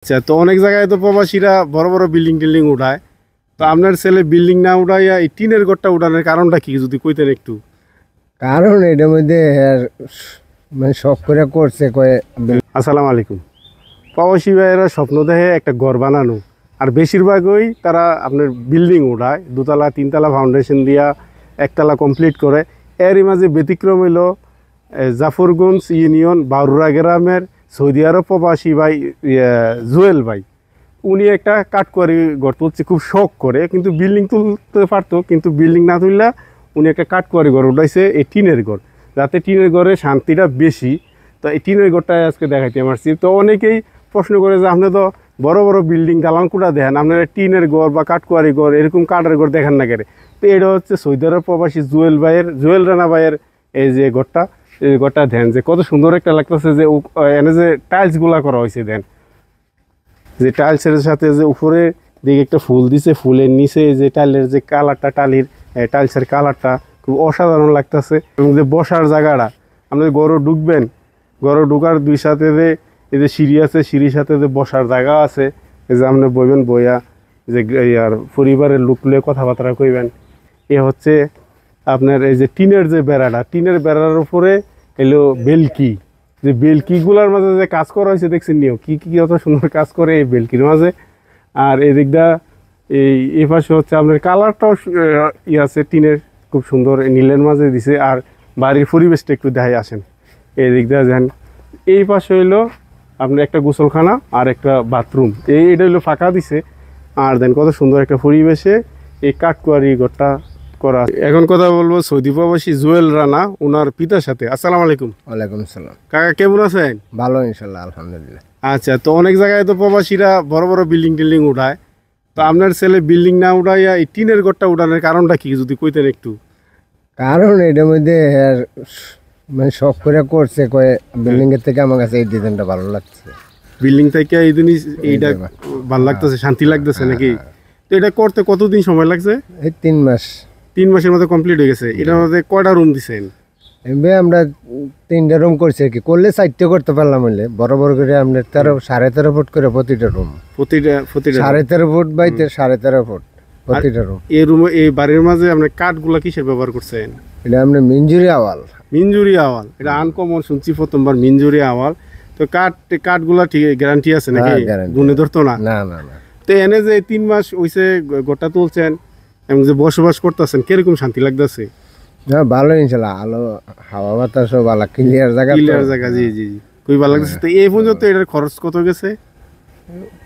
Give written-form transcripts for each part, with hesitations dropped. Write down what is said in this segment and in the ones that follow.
আচ্ছা, তো অনেক জায়গায় তো প্রবাসীরা বড় বড় বিল্ডিং টিল্ডিং উঠায়। তো আপনার ছেলে বিল্ডিং না উঠাইয়া এই টিনের ঘরটা উঠানোর কারণটা কি যদি কইতেন একটু। কারণ এটার মধ্যে মানে শখ করে করছে কয়ে আসসালামু আলাইকুম। প্রবাসী ভাইয়েরা স্বপ্ন দেখে একটা ঘর বানানো, আর বেশিরভাগই তারা আপনার বিল্ডিং উঠায়, দুতলা তিনতলা ফাউন্ডেশন দিয়া একতলা কমপ্লিট করে। এরই মাঝে ব্যতিক্রম হইল জাফরগঞ্জ ইউনিয়ন বারুরা গ্রামের সৌদি আরব প্রবাসী ভাই জুয়েল ভাই। উনি একটা কাঠকুয়ারি ঘর তুলছে খুব শখ করে, কিন্তু বিল্ডিং তুলতে পারতো, কিন্তু বিল্ডিং না তুললে উনি একটা কাঠকুয়ারি ঘর উঠাইছে, এই টিনের ঘর, যাতে টিনের ঘরে শান্তিটা বেশি। তো এই টিনের ঘরটাই আজকে দেখাইতে পারছি। তো অনেকেই প্রশ্ন করে যে আপনি তো বড় বড় বিল্ডিং দালান কোটা দেখেন, আপনারা টিনের ঘর বা কাঠকুয়ারি ঘর এরকম কাঠের ঘর দেখেন না কেন? তো এটা হচ্ছে সৌদি আরব প্রবাসী জুয়েল রানা ভাইয়ের এই যে ঘরটা, এই ঘরটা দেন যে কত সুন্দর একটা লাগতেছে, যে এনে যে টাইলসগুলা করা হয়েছে দেন, যে টাইলসের সাথে যে উপরে দিকে একটা ফুল দিছে, ফুলের নিচে যে টাইলের যে কালারটা, টাইলসের কালারটা খুব অসাধারণ লাগতেছে। এবং যে বসার জায়গাটা, আপনি গরু ঢুকবেন, গরু ঢুকার দুই সাথে যে এই যে সিঁড়ি আছে, সিঁড়ির সাথে যে বসার জায়গা আছে, এই যে আপনি বইবেন, বইয়া যে আর পরিবারের লোক নিয়ে কথাবার্তা কইবেন। এ হচ্ছে আপনার এই যে টিনের যে বেড়াটা, টিনের বেড়ার উপরে এলো বেলকি, যে বেলকিগুলার মাঝে যে কাজ করা হয়েছে দেখছেন নিও, কি কি কত সুন্দর কাজ করে এই বেলকির মাঝে। আর এদিকটা এই পাশে হচ্ছে আপনার কালারটাও আছে টিনের, খুব সুন্দর নীলের মাঝে দিছে। আর বাড়ির পরিবেশটা একটু দেখাই আসেন, এই দিকটা যান। এই পাশে হইলো আপনার একটা গোসলখানা আর একটা বাথরুম, এটা হইলো ফাঁকা দিছে। আর দেন কত সুন্দর একটা পরিবেশে এই কাঠকুয়ারি ঘরটা করা। এখন কথা বলবো সৌদি প্রবাসী জুয়েল রানা, ওনার পিতার সাথে। আসসালামু আলাইকুম। ওয়ালাইকুম আসসালাম। কাকা কেমন আছেন? ভালো ইনশাল্লাহ, আলহামদুলিল্লাহ। আচ্ছা, তো অনেক জায়গায় তো প্রবাসীরা বড় বড় বিল্ডিং টিল্ডিং উঠায়। তো আপনার ছেলে বিল্ডিং না উঠাইয়া এই টিনের ঘরটা উঠানোর কারণটা কি যদি কইতেন একটু। কারণ এটার মধ্যে মানে শখ করে করছে কয়ে বিল্ডিং এর থেকে আমার কাছে এই ডিজাইনটা ভালো লাগছে। বিল্ডিং থেকে এই জিনিস এইটা ভালো লাগতেছে, শান্তি লাগতেছে নাকি? তো এটা করতে কতদিন সময় লাগছে? এই 3 মাস। 3 মাসের মধ্যে কমপ্লিট হয়ে গেছে। এটার মধ্যে কয়টা রুম দিছেন? এমনি আমরা 3টা রুম করছি আর কি, করলে 4টে করতে পারলাম। হইলে বড় বড় করে আমরা 13.5 ফুট করে প্রতিটা রুম, প্রতিটা 13.5 ফুট বাই 13.5 ফুট প্রতিটা রুম। এই রুমে এই বাড়ির মাঝে আপনার কাঠগুলা কিসের ব্যবহার করছেন? এটা আমরা মিঞ্জুরি আওয়াল। মিঞ্জুরি আওয়াল, এটা আনকমন শুনছি প্রথমবার, মিঞ্জুরি আওয়াল। তো কাঠগুলা ঠিক গ্যারান্টি আছে নাকি? গুনে ধরতো না? না না না। তো এনে যে 3 মাস হইছে গোটা তুলছেন এবং যে বসবাস করতেছেন, কিরকম শান্তি লাগতেছে? না, ভালো ইনশাল্লাহ। আলো হাওয়া বাতাস ভালো, ক্লিয়ার জায়গা। ক্লিয়ার জায়গা, জি জি জি, খুবই ভালো লাগতেছে। তো এই পর্যন্ত এটার খরচ কত গেছে?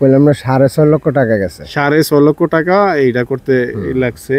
বললাম না, 6.5 লক্ষ টাকা গেছে। 6.5 লক্ষ টাকা এইটা করতে লাগছে।